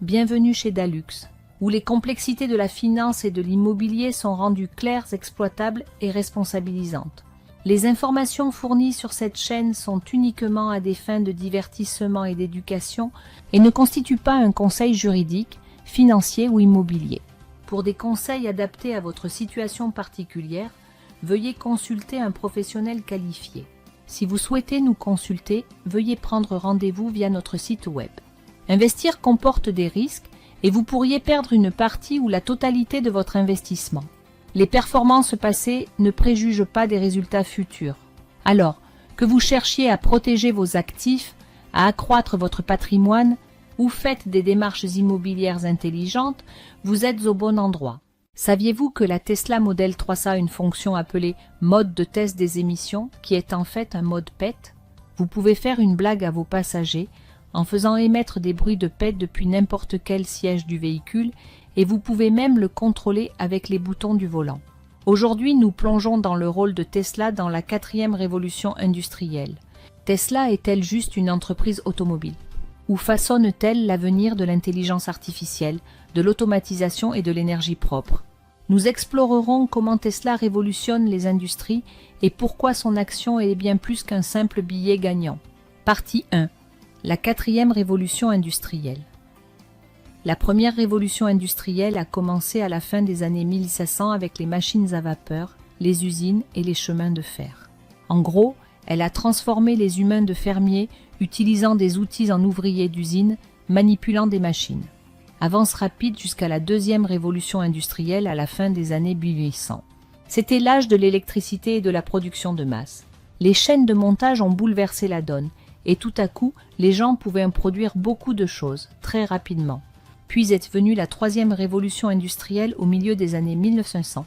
bienvenue chez Dalux, où les complexités de la finance et de l'immobilier sont rendues claires, exploitables et responsabilisantes. Les informations fournies sur cette chaîne sont uniquement à des fins de divertissement et d'éducation et ne constituent pas un conseil juridique, financier ou immobilier. Pour des conseils adaptés à votre situation particulière, veuillez consulter un professionnel qualifié. Si vous souhaitez nous consulter, veuillez prendre rendez-vous via notre site web. Investir comporte des risques et vous pourriez perdre une partie ou la totalité de votre investissement. Les performances passées ne préjugent pas des résultats futurs. Alors, que vous cherchiez à protéger vos actifs, à accroître votre patrimoine ou faites des démarches immobilières intelligentes, vous êtes au bon endroit. Saviez-vous que la Tesla Model 3 a une fonction appelée mode de test des émissions, qui est en fait un mode PET? Vous pouvez faire une blague à vos passagers en faisant émettre des bruits de PET depuis n'importe quel siège du véhicule et vous pouvez même le contrôler avec les boutons du volant. Aujourd'hui, nous plongeons dans le rôle de Tesla dans la 4e révolution industrielle. Tesla est-elle juste une entreprise automobile? Ou façonne-t-elle l'avenir de l'intelligence artificielle, de l'automatisation et de l'énergie propre? Nous explorerons comment Tesla révolutionne les industries et pourquoi son action est bien plus qu'un simple billet gagnant. Partie 1. La 4e révolution industrielle. La première révolution industrielle a commencé à la fin des années 1500 avec les machines à vapeur, les usines et les chemins de fer. En gros, elle a transformé les humains de fermiers utilisant des outils en ouvriers d'usine, manipulant des machines. Avance rapide jusqu'à la 2e révolution industrielle à la fin des années 1800. C'était l'âge de l'électricité et de la production de masse. Les chaînes de montage ont bouleversé la donne. Et tout à coup, les gens pouvaient en produire beaucoup de choses, très rapidement. Puis est venue la 3e révolution industrielle au milieu des années 1900,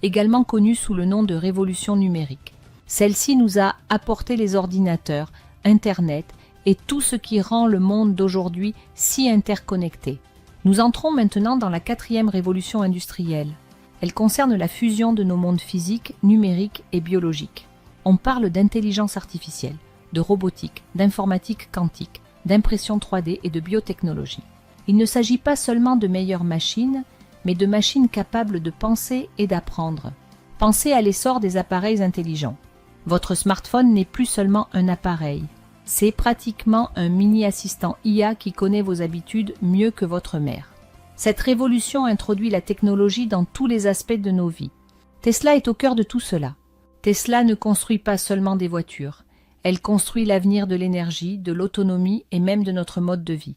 également connue sous le nom de révolution numérique. Celle-ci nous a apporté les ordinateurs, Internet et tout ce qui rend le monde d'aujourd'hui si interconnecté. Nous entrons maintenant dans la 4e révolution industrielle. Elle concerne la fusion de nos mondes physiques, numériques et biologiques. On parle d'intelligence artificielle, de robotique, d'informatique quantique, d'impression 3D et de biotechnologie. Il ne s'agit pas seulement de meilleures machines, mais de machines capables de penser et d'apprendre. Pensez à l'essor des appareils intelligents. Votre smartphone n'est plus seulement un appareil. C'est pratiquement un mini-assistant IA qui connaît vos habitudes mieux que votre mère. Cette révolution introduit la technologie dans tous les aspects de nos vies. Tesla est au cœur de tout cela. Tesla ne construit pas seulement des voitures. Elle construit l'avenir de l'énergie, de l'autonomie et même de notre mode de vie.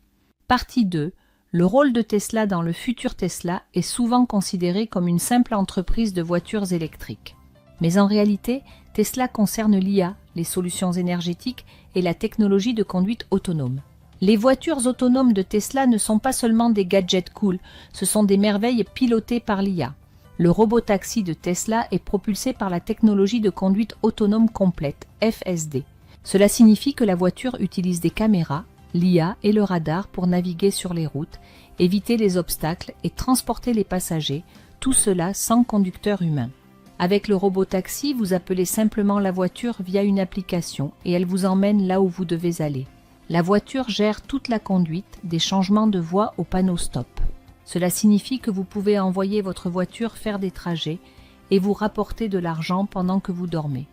Partie 2. Le rôle de Tesla dans le futur Tesla est souvent considéré comme une simple entreprise de voitures électriques. Mais en réalité, Tesla concerne l'IA, les solutions énergétiques et la technologie de conduite autonome. Les voitures autonomes de Tesla ne sont pas seulement des gadgets cool, ce sont des merveilles pilotées par l'IA. Le robotaxi de Tesla est propulsé par la technologie de conduite autonome complète, FSD. Cela signifie que la voiture utilise des caméras, l'IA et le radar pour naviguer sur les routes, éviter les obstacles et transporter les passagers, tout cela sans conducteur humain. Avec le robotaxi, vous appelez simplement la voiture via une application et elle vous emmène là où vous devez aller. La voiture gère toute la conduite, des changements de voie au panneau stop. Cela signifie que vous pouvez envoyer votre voiture faire des trajets et vous rapporter de l'argent pendant que vous dormez.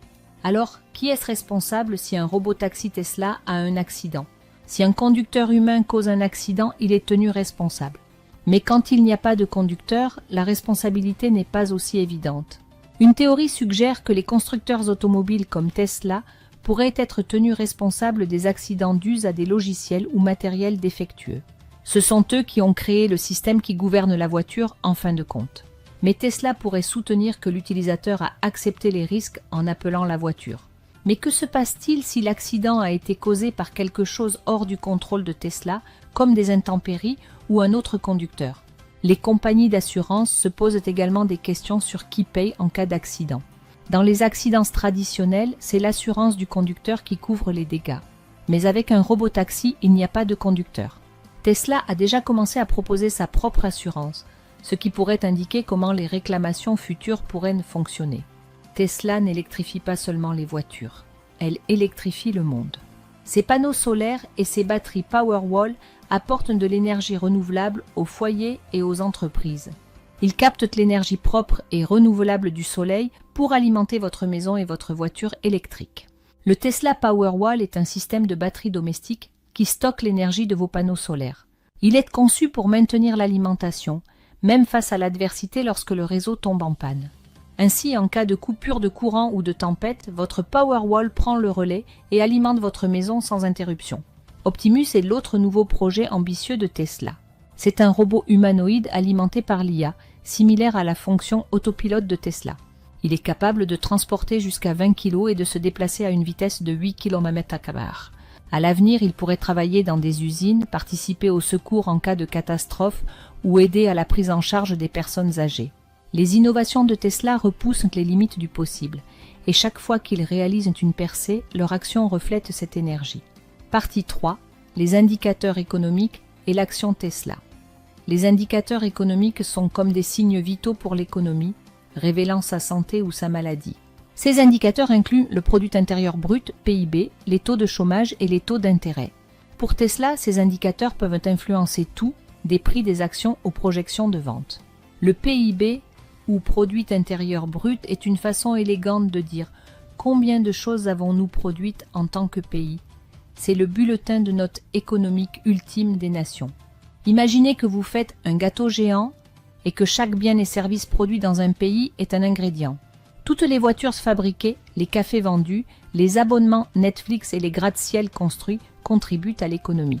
Alors, qui est responsable si un robotaxi Tesla a un accident? Si un conducteur humain cause un accident, il est tenu responsable. Mais quand il n'y a pas de conducteur, la responsabilité n'est pas aussi évidente. Une théorie suggère que les constructeurs automobiles comme Tesla pourraient être tenus responsables des accidents dus à des logiciels ou matériels défectueux. Ce sont eux qui ont créé le système qui gouverne la voiture en fin de compte. Mais Tesla pourrait soutenir que l'utilisateur a accepté les risques en appelant la voiture. Mais que se passe-t-il si l'accident a été causé par quelque chose hors du contrôle de Tesla, comme des intempéries ou un autre conducteur? Les compagnies d'assurance se posent également des questions sur qui paye en cas d'accident. Dans les accidents traditionnels, c'est l'assurance du conducteur qui couvre les dégâts. Mais avec un robotaxi, il n'y a pas de conducteur. Tesla a déjà commencé à proposer sa propre assurance, ce qui pourrait indiquer comment les réclamations futures pourraient fonctionner. Tesla n'électrifie pas seulement les voitures, elle électrifie le monde. Ces panneaux solaires et ces batteries Powerwall apportent de l'énergie renouvelable aux foyers et aux entreprises. Ils captent l'énergie propre et renouvelable du soleil pour alimenter votre maison et votre voiture électrique. Le Tesla Powerwall est un système de batterie domestique qui stocke l'énergie de vos panneaux solaires. Il est conçu pour maintenir l'alimentation, même face à l'adversité lorsque le réseau tombe en panne. Ainsi, en cas de coupure de courant ou de tempête, votre Powerwall prend le relais et alimente votre maison sans interruption. Optimus est l'autre nouveau projet ambitieux de Tesla. C'est un robot humanoïde alimenté par l'IA, similaire à la fonction autopilote de Tesla. Il est capable de transporter jusqu'à 20 kg et de se déplacer à une vitesse de 8 km/h. À l'avenir, il pourrait travailler dans des usines, participer au secours en cas de catastrophe ou aider à la prise en charge des personnes âgées. Les innovations de Tesla repoussent les limites du possible, et chaque fois qu'ils réalisent une percée, leur action reflète cette énergie. Partie 3. Les indicateurs économiques et l'action Tesla. Les indicateurs économiques sont comme des signes vitaux pour l'économie, révélant sa santé ou sa maladie. Ces indicateurs incluent le produit intérieur brut, PIB, les taux de chômage et les taux d'intérêt. Pour Tesla, ces indicateurs peuvent influencer tout, des prix des actions aux projections de vente. Le PIB, ou produit intérieur brut, est une façon élégante de dire combien de choses avons-nous produites en tant que pays. C'est le bulletin de note économique ultime des nations. Imaginez que vous faites un gâteau géant et que chaque bien et service produit dans un pays est un ingrédient. Toutes les voitures fabriquées, les cafés vendus, les abonnements Netflix et les gratte-ciel construits contribuent à l'économie.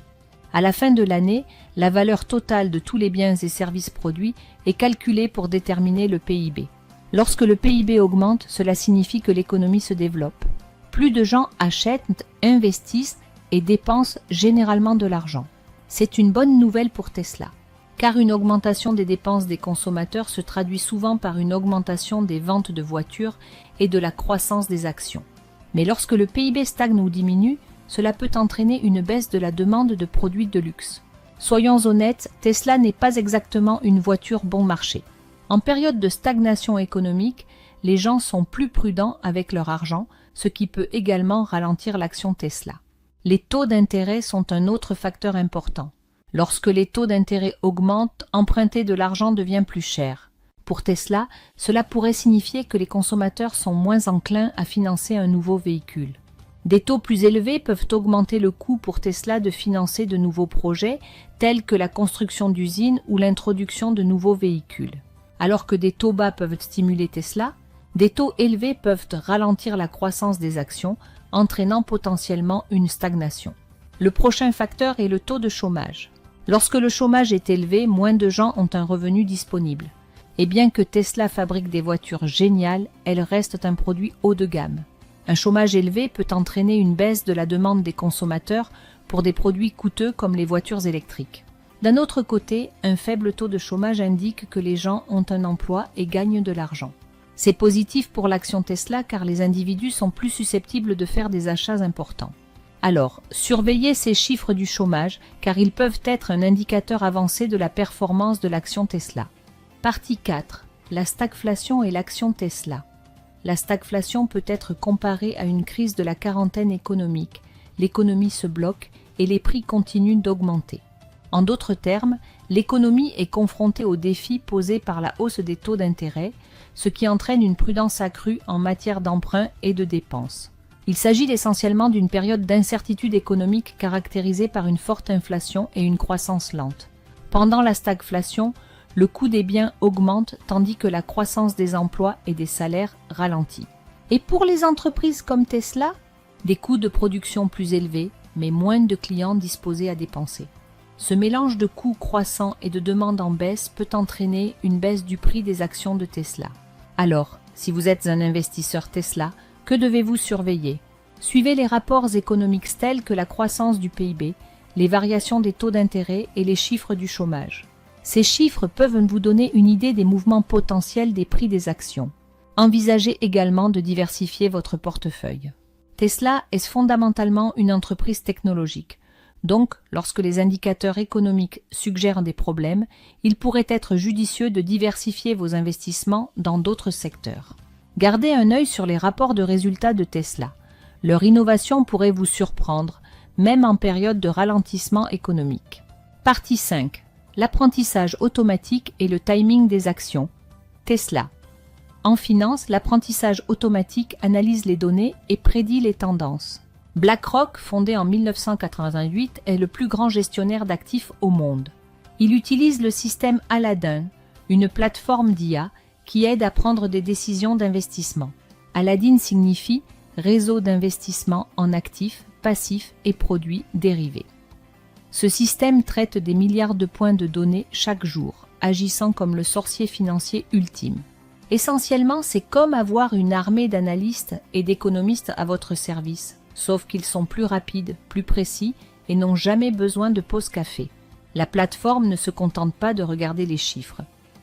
À la fin de l'année, la valeur totale de tous les biens et services produits est calculée pour déterminer le PIB. Lorsque le PIB augmente, cela signifie que l'économie se développe. Plus de gens achètent, investissent et dépensent généralement de l'argent. C'est une bonne nouvelle pour Tesla, car une augmentation des dépenses des consommateurs se traduit souvent par une augmentation des ventes de voitures et de la croissance des actions. Mais lorsque le PIB stagne ou diminue, cela peut entraîner une baisse de la demande de produits de luxe. Soyons honnêtes, Tesla n'est pas exactement une voiture bon marché. En période de stagnation économique, les gens sont plus prudents avec leur argent, ce qui peut également ralentir l'action Tesla. Les taux d'intérêt sont un autre facteur important. Lorsque les taux d'intérêt augmentent, emprunter de l'argent devient plus cher. Pour Tesla, cela pourrait signifier que les consommateurs sont moins enclins à financer un nouveau véhicule. Des taux plus élevés peuvent augmenter le coût pour Tesla de financer de nouveaux projets, tels que la construction d'usines ou l'introduction de nouveaux véhicules. Alors que des taux bas peuvent stimuler Tesla, des taux élevés peuvent ralentir la croissance des actions, entraînant potentiellement une stagnation. Le prochain facteur est le taux de chômage. Lorsque le chômage est élevé, moins de gens ont un revenu disponible. Et bien que Tesla fabrique des voitures géniales, elles restent un produit haut de gamme. Un chômage élevé peut entraîner une baisse de la demande des consommateurs pour des produits coûteux comme les voitures électriques. D'un autre côté, un faible taux de chômage indique que les gens ont un emploi et gagnent de l'argent. C'est positif pour l'action Tesla car les individus sont plus susceptibles de faire des achats importants. Alors, surveillez ces chiffres du chômage car ils peuvent être un indicateur avancé de la performance de l'action Tesla. Partie 4. La stagflation et l'action Tesla. La stagflation peut être comparée à une crise de la quarantaine économique. L'économie se bloque et les prix continuent d'augmenter. En d'autres termes, l'économie est confrontée aux défis posés par la hausse des taux d'intérêt, ce qui entraîne une prudence accrue en matière d'emprunt et de dépenses. Il s'agit essentiellement d'une période d'incertitude économique caractérisée par une forte inflation et une croissance lente. Pendant la stagflation, le coût des biens augmente tandis que la croissance des emplois et des salaires ralentit. Et pour les entreprises comme Tesla, des coûts de production plus élevés, mais moins de clients disposés à dépenser. Ce mélange de coûts croissants et de demandes en baisse peut entraîner une baisse du prix des actions de Tesla. Alors, si vous êtes un investisseur Tesla, que devez-vous surveiller? Suivez les rapports économiques tels que la croissance du PIB, les variations des taux d'intérêt et les chiffres du chômage. Ces chiffres peuvent vous donner une idée des mouvements potentiels des prix des actions. Envisagez également de diversifier votre portefeuille. Tesla est fondamentalement une entreprise technologique. Donc, lorsque les indicateurs économiques suggèrent des problèmes, il pourrait être judicieux de diversifier vos investissements dans d'autres secteurs. Gardez un œil sur les rapports de résultats de Tesla. Leur innovation pourrait vous surprendre, même en période de ralentissement économique. Partie 5. L'apprentissage automatique et le timing des actions. Tesla. En finance, l'apprentissage automatique analyse les données et prédit les tendances. BlackRock, fondé en 1988, est le plus grand gestionnaire d'actifs au monde. Il utilise le système Aladdin, une plateforme d'IA qui aide à prendre des décisions d'investissement. Aladdin signifie réseau d'investissement en actifs, passifs et produits dérivés. Ce système traite des milliards de points de données chaque jour, agissant comme le sorcier financier ultime. Essentiellement, c'est comme avoir une armée d'analystes et d'économistes à votre service, sauf qu'ils sont plus rapides, plus précis et n'ont jamais besoin de pause café. La plateforme ne se contente pas de regarder les chiffres.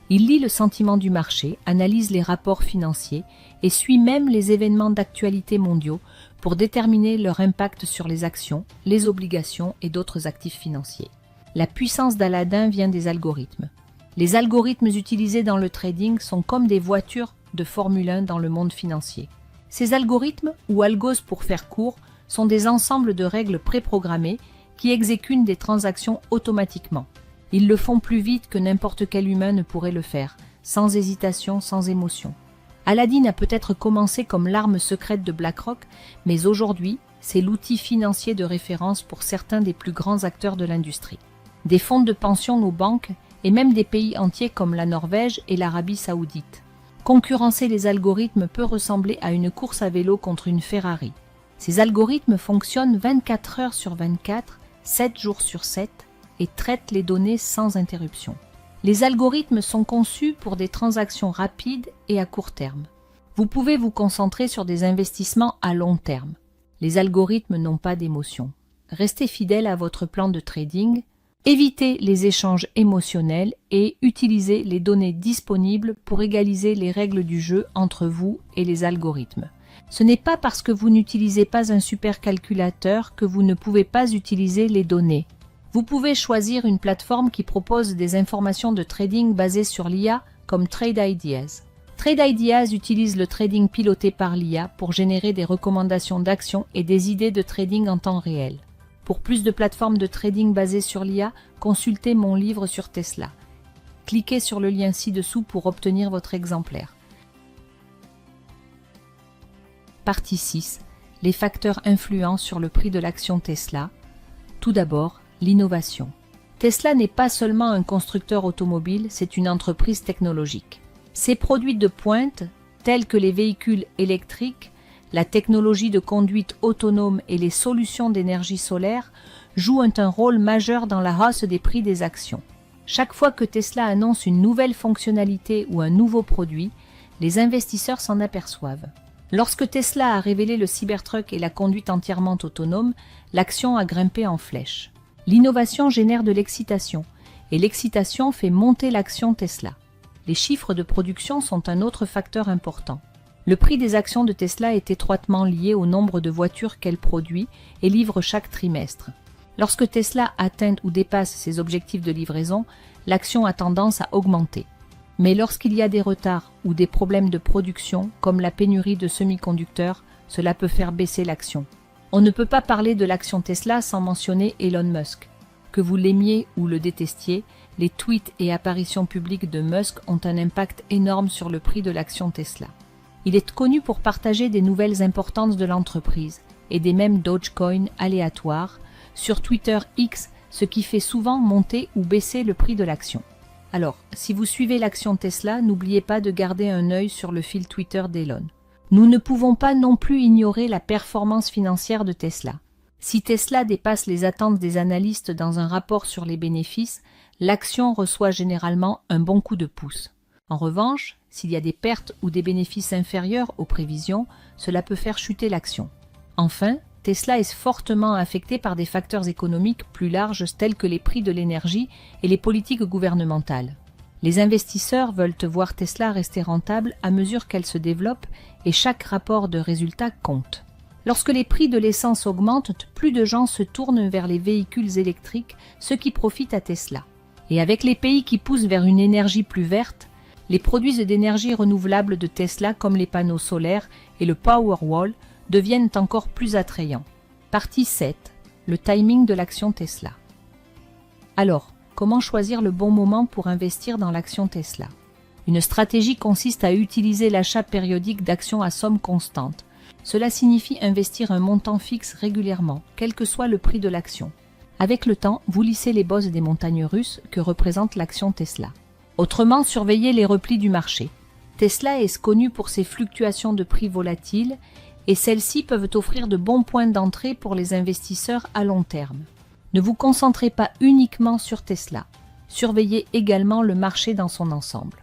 Il lit le sentiment du marché, analyse les rapports financiers et suit même les événements d'actualité mondiaux pour déterminer leur impact sur les actions, les obligations et d'autres actifs financiers. La puissance d'Aladdin vient des algorithmes. Les algorithmes utilisés dans le trading sont comme des voitures de Formule 1 dans le monde financier. Ces algorithmes, ou algos pour faire court, sont des ensembles de règles préprogrammées qui exécutent des transactions automatiquement. Ils le font plus vite que n'importe quel humain ne pourrait le faire, sans hésitation, sans émotion. Aladdin a peut-être commencé comme l'arme secrète de BlackRock, mais aujourd'hui, c'est l'outil financier de référence pour certains des plus grands acteurs de l'industrie. Des fonds de pension, nos banques, et même des pays entiers comme la Norvège et l'Arabie Saoudite. Concurrencer les algorithmes peut ressembler à une course à vélo contre une Ferrari. Ces algorithmes fonctionnent 24 heures sur 24, 7 jours sur 7, et traitent les données sans interruption. Les algorithmes sont conçus pour des transactions rapides et à court terme. Vous pouvez vous concentrer sur des investissements à long terme. Les algorithmes n'ont pas d'émotion. Restez fidèle à votre plan de trading, évitez les échanges émotionnels et utilisez les données disponibles pour égaliser les règles du jeu entre vous et les algorithmes. Ce n'est pas parce que vous n'utilisez pas un supercalculateur que vous ne pouvez pas utiliser les données. Vous pouvez choisir une plateforme qui propose des informations de trading basées sur l'IA comme Trade Ideas. Trade Ideas utilise le trading piloté par l'IA pour générer des recommandations d'actions et des idées de trading en temps réel. Pour plus de plateformes de trading basées sur l'IA, consultez mon livre sur Tesla. Cliquez sur le lien ci-dessous pour obtenir votre exemplaire. Partie 6. Les facteurs influents sur le prix de l'action Tesla. Tout d'abord, l'innovation. Tesla n'est pas seulement un constructeur automobile, c'est une entreprise technologique. Ses produits de pointe, tels que les véhicules électriques, la technologie de conduite autonome et les solutions d'énergie solaire, jouent un rôle majeur dans la hausse des prix des actions. Chaque fois que Tesla annonce une nouvelle fonctionnalité ou un nouveau produit, les investisseurs s'en aperçoivent. Lorsque Tesla a révélé le Cybertruck et la conduite entièrement autonome, l'action a grimpé en flèche. L'innovation génère de l'excitation, et l'excitation fait monter l'action Tesla. Les chiffres de production sont un autre facteur important. Le prix des actions de Tesla est étroitement lié au nombre de voitures qu'elle produit et livre chaque trimestre. Lorsque Tesla atteint ou dépasse ses objectifs de livraison, l'action a tendance à augmenter. Mais lorsqu'il y a des retards ou des problèmes de production, comme la pénurie de semi-conducteurs, cela peut faire baisser l'action. On ne peut pas parler de l'action Tesla sans mentionner Elon Musk. Que vous l'aimiez ou le détestiez, les tweets et apparitions publiques de Musk ont un impact énorme sur le prix de l'action Tesla. Il est connu pour partager des nouvelles importantes de l'entreprise et des mèmes Dogecoin aléatoires sur Twitter X, ce qui fait souvent monter ou baisser le prix de l'action. Alors, si vous suivez l'action Tesla, n'oubliez pas de garder un œil sur le fil Twitter d'Elon. Nous ne pouvons pas non plus ignorer la performance financière de Tesla. Si Tesla dépasse les attentes des analystes dans un rapport sur les bénéfices, l'action reçoit généralement un bon coup de pouce. En revanche, s'il y a des pertes ou des bénéfices inférieurs aux prévisions, cela peut faire chuter l'action. Enfin, Tesla est fortement affecté par des facteurs économiques plus larges tels que les prix de l'énergie et les politiques gouvernementales. Les investisseurs veulent voir Tesla rester rentable à mesure qu'elle se développe et chaque rapport de résultat compte. Lorsque les prix de l'essence augmentent, plus de gens se tournent vers les véhicules électriques, ce qui profite à Tesla. Et avec les pays qui poussent vers une énergie plus verte, les produits d'énergie renouvelable de Tesla comme les panneaux solaires et le Powerwall deviennent encore plus attrayants. Partie 7. le timing de l'action Tesla. Alors, comment choisir le bon moment pour investir dans l'action Tesla? Une stratégie consiste à utiliser l'achat périodique d'actions à somme constante. Cela signifie investir un montant fixe régulièrement, quel que soit le prix de l'action. Avec le temps, vous lissez les bosses des montagnes russes que représente l'action Tesla. Autrement, surveillez les replis du marché. Tesla est connu pour ses fluctuations de prix volatiles et celles-ci peuvent offrir de bons points d'entrée pour les investisseurs à long terme. Ne vous concentrez pas uniquement sur Tesla. Surveillez également le marché dans son ensemble.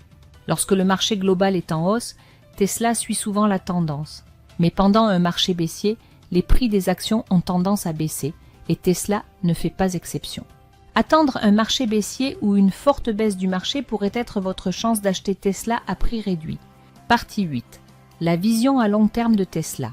Lorsque le marché global est en hausse, Tesla suit souvent la tendance. Mais pendant un marché baissier, les prix des actions ont tendance à baisser et Tesla ne fait pas exception. Attendre un marché baissier ou une forte baisse du marché pourrait être votre chance d'acheter Tesla à prix réduit. Partie 8. La vision à long terme de Tesla.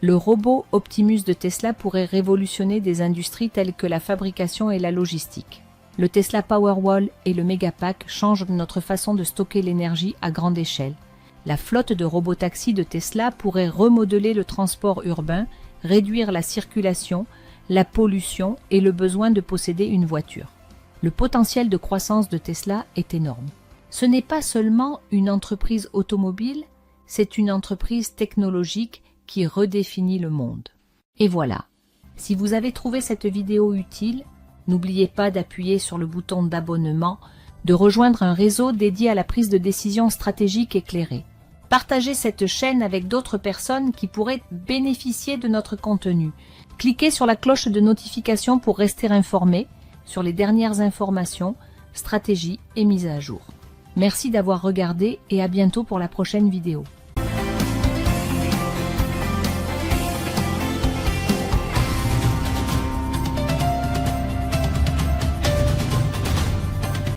Le robot Optimus de Tesla pourrait révolutionner des industries telles que la fabrication et la logistique. Le Tesla Powerwall et le Megapack changent notre façon de stocker l'énergie à grande échelle. La flotte de robotaxis de Tesla pourrait remodeler le transport urbain, réduire la circulation, la pollution et le besoin de posséder une voiture. Le potentiel de croissance de Tesla est énorme. Ce n'est pas seulement une entreprise automobile, c'est une entreprise technologique qui redéfinit le monde. Et voilà, si vous avez trouvé cette vidéo utile, n'oubliez pas d'appuyer sur le bouton d'abonnement, de rejoindre un réseau dédié à la prise de décision stratégique éclairée. Partagez cette chaîne avec d'autres personnes qui pourraient bénéficier de notre contenu. Cliquez sur la cloche de notification pour rester informé sur les dernières informations, stratégies et mises à jour. Merci d'avoir regardé et à bientôt pour la prochaine vidéo.